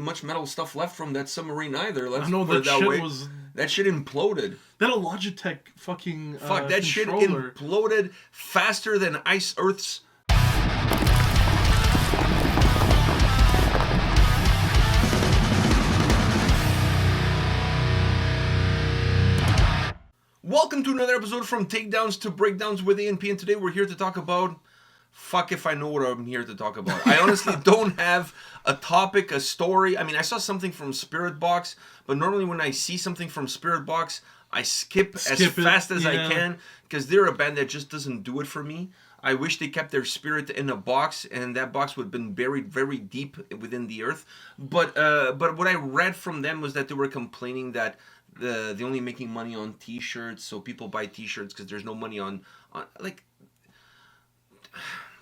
much metal stuff left from that submarine either. Let's I know put it that that shit way. was. That shit imploded. That a Logitech fucking Fuck, that shit controller. imploded faster than 𝗙𝗥𝗢𝗧𝗢 Welcome to another episode from Takedowns to Breakdowns with A&P, and today we're here to talk about... Fuck if I know what I'm here to talk about. I honestly don't have a topic, a story. I mean, I saw something from Spirit Box, but normally when I see something from Spirit Box, I skip as fast as I can, because they're a band that just doesn't do it for me. I wish they kept their spirit in a box, and that box would have been buried very deep within the earth. But what I read from them was that they were complaining that they're only making money on T-shirts, so people buy T-shirts because there's no money on like...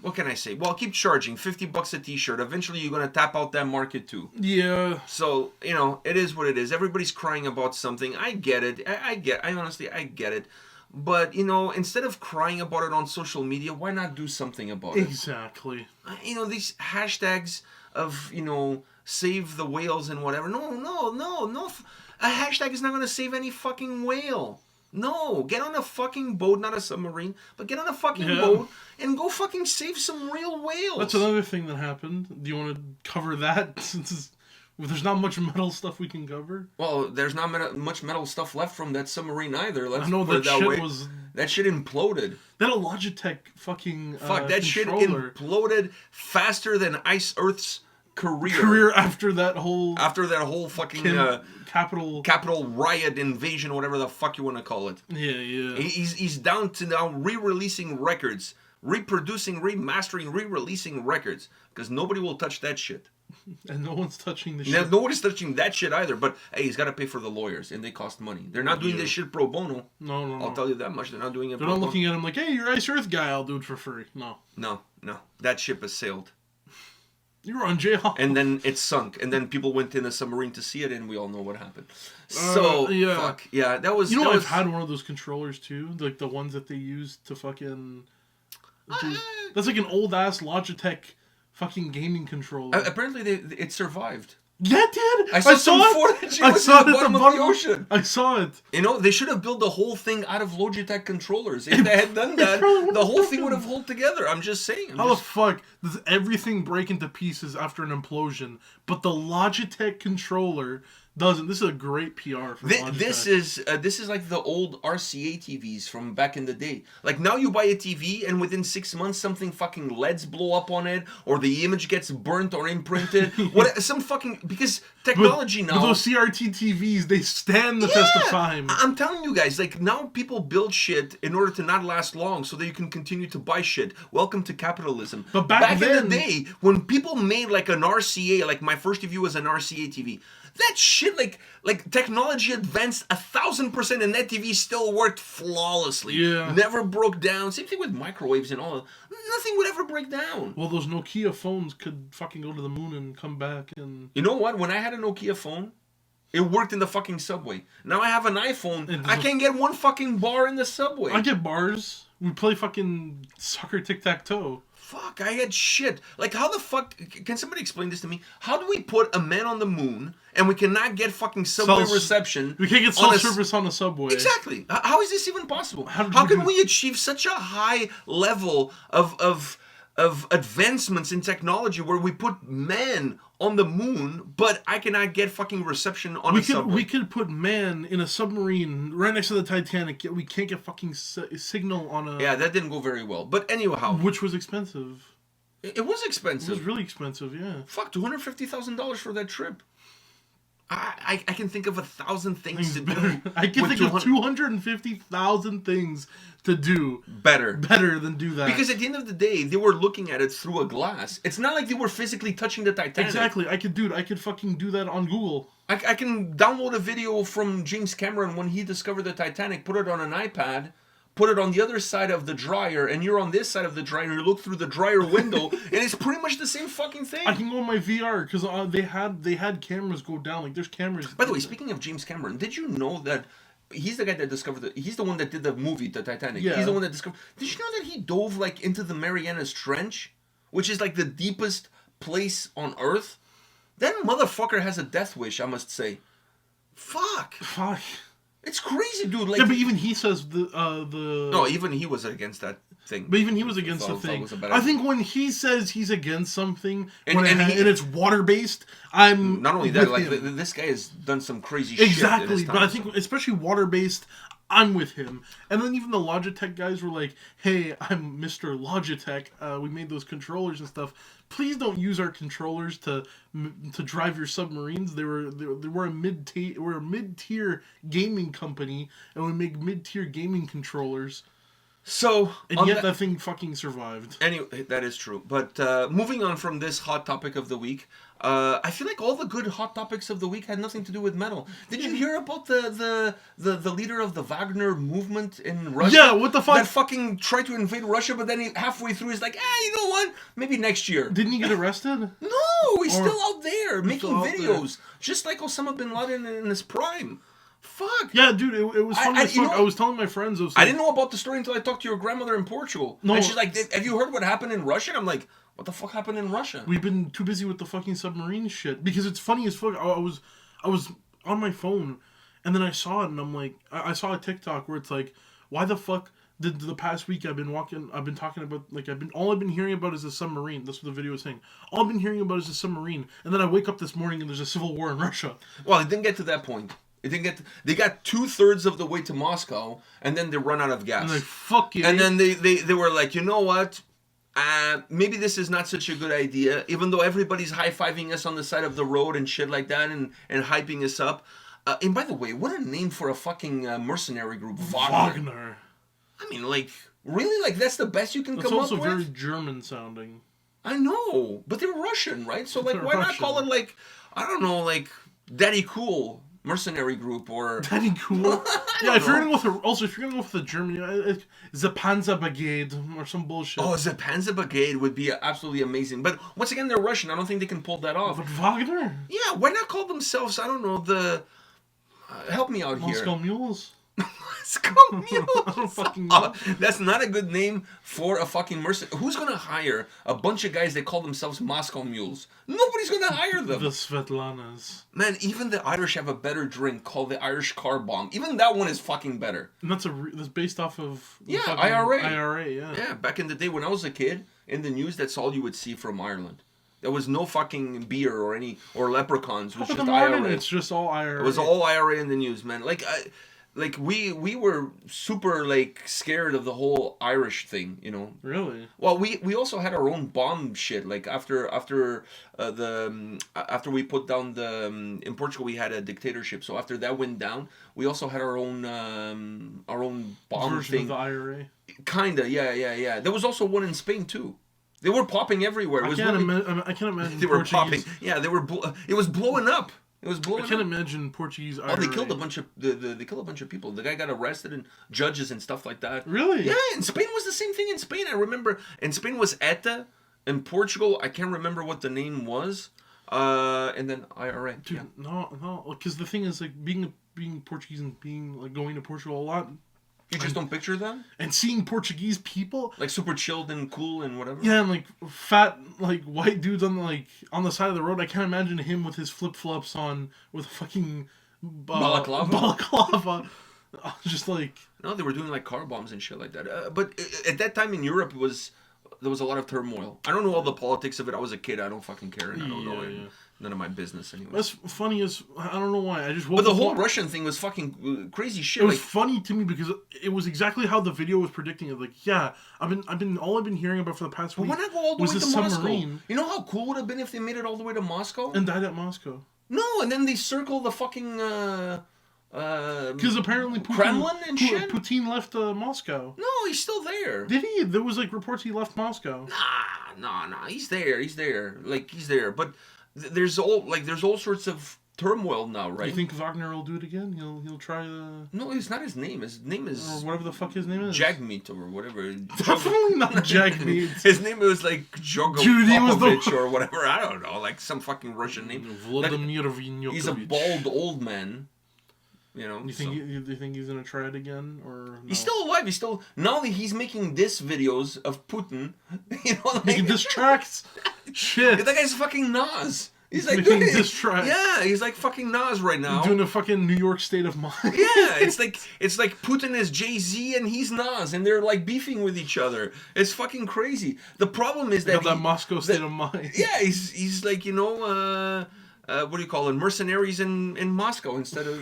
What can I say? Well, keep charging $50 a T-shirt. Eventually, you're gonna tap out that market too. Yeah. So it is what it is. Everybody's crying about something. I get it. I honestly get it. But instead of crying about it on social media, why not do something about it? Exactly. These hashtags of save the whales and whatever. No. A hashtag is not gonna save any fucking whale. No, get on a fucking boat, not a submarine, but get on a fucking boat and go fucking save some real whales. That's another thing that happened. Do you want to cover that? Since there's not much metal stuff we can cover. Well, there's not much metal stuff left from that submarine either. Let's I know put that it that way. That shit imploded. That a Logitech fucking Fuck, that controller. Shit imploded faster than 𝗙𝗥𝗢𝗧𝗢𝗥 career after that whole fucking capital riot invasion, whatever the fuck you want to call it. Yeah. He's down to now re-releasing records, reproducing, remastering, re-releasing records, because nobody will touch that shit. And no one's touching the shit. Nobody's touching that shit either. But hey, he's got to pay for the lawyers, and they cost money. They're not doing this shit pro bono. No. I'll tell you that much. They're not doing it. They're not looking at him like, hey, you're Ice Earth guy. I'll do it for free. No. That ship has sailed. You were on jail. And then it sunk. And then people went in a submarine to see it, and we all know what happened. So, fuck. Yeah, that was... I've had one of those controllers, too. Like, the ones that they use to fucking... That's like an old-ass Logitech fucking gaming controller. Apparently, it survived. Yeah, it did! I saw some footage. I saw it at the bottom of the ocean. I saw it. They should have built the whole thing out of Logitech controllers. If they had done that, the whole thing would have held together. I'm just saying. How the fuck does everything break into pieces after an implosion, but the Logitech controller doesn't? This is a great PR for Logitech. This is like the old RCA TVs from back in the day. Like, now you buy a TV and within 6 months something fucking LEDs blow up on it, or the image gets burnt or imprinted. Because technology now... But those CRT TVs, they stand the test of time. I'm telling you guys, like, now people build shit in order to not last long so that you can continue to buy shit. Welcome to capitalism. But back then, in the day, when people made like an RCA, like my first TV was an RCA TV, that shit, like technology advanced 1,000%, and that TV still worked flawlessly. Yeah. Never broke down. Same thing with microwaves and all. Nothing would ever break down. Well, those Nokia phones could fucking go to the moon and come back and... You know what? When I had a Nokia phone, it worked in the fucking subway. Now I have an iPhone. I can't get one fucking bar in the subway. I get bars. We play fucking soccer tic-tac-toe. Fuck, I had shit. Like, how the fuck... Can somebody explain this to me? How do we put a man on the moon and we cannot get fucking subway reception? We can't get cell service on a subway. Exactly. How is this even possible? How can we achieve such a high level of advancements in technology where we put men on the moon, but I cannot get fucking reception on a subway? We could put man in a submarine right next to the Titanic, yet we can't get fucking signal on a... Yeah, that didn't go very well. But anyhow... Which was expensive. It was expensive. It was really expensive, yeah. Fuck, $250,000 for that trip. I can think of 1,000 things to do. I can think of 250,000 things to do better than do that. Because at the end of the day, they were looking at it through a glass. It's not like they were physically touching the Titanic. Exactly. I could fucking do that on Google. I can download a video from James Cameron when he discovered the Titanic, put it on an iPad, put it on the other side of the dryer, and you're on this side of the dryer, and you look through the dryer window, and it's pretty much the same fucking thing. I can go on my VR, because they had cameras go down. Like, there's cameras. By the way, speaking of James Cameron, did you know that he's the guy that discovered he's the one that did the movie, the Titanic. Yeah. He's the one that discovered... Did you know that he dove, like, into the Marianas Trench? Which is, like, the deepest place on Earth? That motherfucker has a death wish, I must say. Fuck. It's crazy, dude. Like, yeah, but even he says No, even he was against that thing. But even he was against the thing. I think when he says he's against something and it's water based, I'm not only that. Like this guy has done some crazy shit. Exactly, but I think especially water based, I'm with him. And then even the Logitech guys were like, "Hey, I'm Mr. Logitech. We made those controllers and stuff. Please don't use our controllers to drive your submarines. We're a mid-tier gaming company, and we make mid-tier gaming controllers." So, and yet that thing fucking survived. Anyway, that is true. But moving on from this hot topic of the week, I feel like all the good hot topics of the week had nothing to do with metal. Did you hear about the leader of the Wagner movement in Russia? Yeah, what the fuck? That fucking tried to invade Russia, but then halfway through he's like, you know what? Maybe next year. Didn't he get arrested? No, he's still out there making videos, just like Osama bin Laden in his prime. Fuck. Yeah, dude, it was funny as fuck. I was telling my friends. I didn't know about the story until I talked to your grandmother in Portugal. No. And she's like, have you heard what happened in Russia? And I'm like, what the fuck happened in Russia? We've been too busy with the fucking submarine shit. Because it's funny as fuck. I was on my phone, and then I saw it, and I'm like, I saw a TikTok where it's like, why the fuck did the past week I've been talking about, like, all I've been hearing about is a submarine. That's what the video was saying. All I've been hearing about is a submarine. And then I wake up this morning and there's a civil war in Russia. Well, it didn't get to that point. They got 2/3 of the way to Moscow, and then they run out of gas. And like, fuck you. And then they were like, you know what? Maybe this is not such a good idea, even though everybody's high-fiving us on the side of the road and shit like that, and hyping us up. And by the way, what a name for a fucking mercenary group, Wagner. I mean, like, really? Like, that's the best you can come up with? It's also very German-sounding. I know, but they're Russian, right? So, like, why not call it, like, I don't know, like, Daddy Cool mercenary group or Daddy Cool? Yeah, if you're gonna go with the German, the Panzer Brigade or some bullshit. Oh, the Panzer Brigade would be absolutely amazing. But once again, they're Russian. I don't think they can pull that off. But Wagner? Yeah, why not call themselves, I don't know, the... help me out Moscow here. Mules? Moscow Mules? I don't fucking know. That's not a good name for a fucking mercenary. Who's gonna hire a bunch of guys that call themselves Moscow Mules? Nobody's gonna hire them. The Svetlanas. Man, even the Irish have a better drink called the Irish Car Bomb. Even that one is fucking better. And that's based off of IRA. IRA, yeah. Yeah, back in the day when I was a kid, in the news, that's all you would see from Ireland. There was no fucking beer or leprechauns. It was just IRA. It's just all IRA. It was all IRA in the news, man. Like we were super like scared of the whole Irish thing, you know. Really? Well, we also had our own bomb shit. Like after we put down in Portugal we had a dictatorship. So after that went down, we also had our own bomb version thing. Of the IRA. Kinda, yeah. There was also one in Spain too. They were popping everywhere. I can't imagine. They were popping. Yeah, they were. It was blowing up. It was blowing. I can't imagine Portuguese. IRA. Oh, they killed a bunch of they killed a bunch of people. The guy got arrested and judges and stuff like that. Really? Yeah. In Spain was the same thing. In Spain, I remember. In Spain was ETA. In Portugal, I can't remember what the name was. And then IRA. Dude, yeah. No. Because the thing is, like being Portuguese and being like going to Portugal a lot. You just don't picture them? And seeing Portuguese people like super chilled and cool and whatever. Yeah, and like fat like white dudes on the side of the road. I can't imagine him with his flip flops on with a fucking balaclava. Just like no, they were doing like car bombs and shit like that. But at that time in Europe, there was a lot of turmoil. I don't know all the politics of it. I was a kid. I don't fucking care, and I don't know it. Yeah. None of my business anyway. That's funny as I don't know why. I just woke up. But the whole Russian thing was fucking crazy shit. It was funny to me because it was exactly how the video was predicting it. Like, yeah, I've been hearing about for the past week. Why not go all the way to submarine? Moscow? You know how cool would have been if they made it all the way to Moscow and died at Moscow. No, and then they circle the fucking. Because apparently Kremlin and shit. Putin left Moscow. No, he's still there. Did he? There was like reports he left Moscow. Nah. He's there. Like he's there, but. There's all sorts of turmoil now, right? You think Wagner will do it again? He'll try the... No, it's not his name. His name is... Or whatever the fuck his name is. 𝗙𝗥𝗢𝗠 or whatever. Definitely not 𝗙𝗥𝗢𝗠. His name was like 𝗙𝗥𝗢𝗠 or whatever. I don't know. Like some fucking Russian name. Vladimir Vinyokovich. He's a bald old man. You know, you think he's gonna try it again, or no? He's still alive? Now that he's making diss videos of Putin, you know, like, making diss tracks. Shit, that guy's fucking Nas. He's like making doing diss track. Yeah, he's like fucking Nas right now. Doing a fucking New York State of Mind. Yeah, it's like Putin is Jay-Z and he's Nas, and they're like beefing with each other. It's fucking crazy. The problem is that that Moscow State of Mind. Yeah, he's like, you know, what do you call it? Mercenaries in Moscow instead of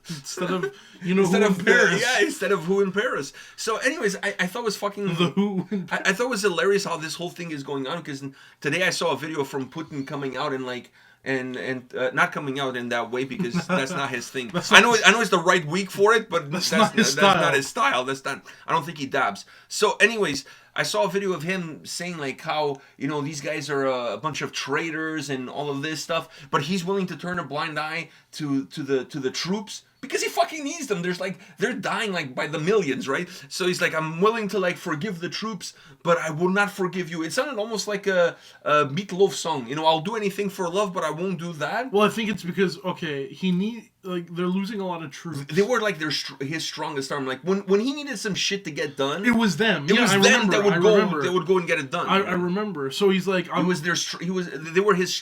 instead of you know instead who of in Paris. Yeah, instead of who in Paris. So, anyways, I thought it was fucking The who. I thought it was hilarious how this whole thing is going on, because today I saw a video from Putin coming out and like. And not coming out in that way, because that's not his thing. I know it's the right week for it, but that's not his style. That's not. I don't think he dabs. So, anyways, I saw a video of him saying like how, you know, these guys are a bunch of traitors and all of this stuff, but he's willing to turn a blind eye to the troops. Because he fucking needs them. They're dying like by the millions, right? So he's like, I'm willing to like forgive the troops, but I will not forgive you. It sounded almost like a Meatloaf song. You know, I'll do anything for love, but I won't do that. Well, I think it's because they're losing a lot of troops. They were like his strongest arm. Like when he needed some shit to get done, it was them. It was them that would go and get it done. I remember. So he's like, they were his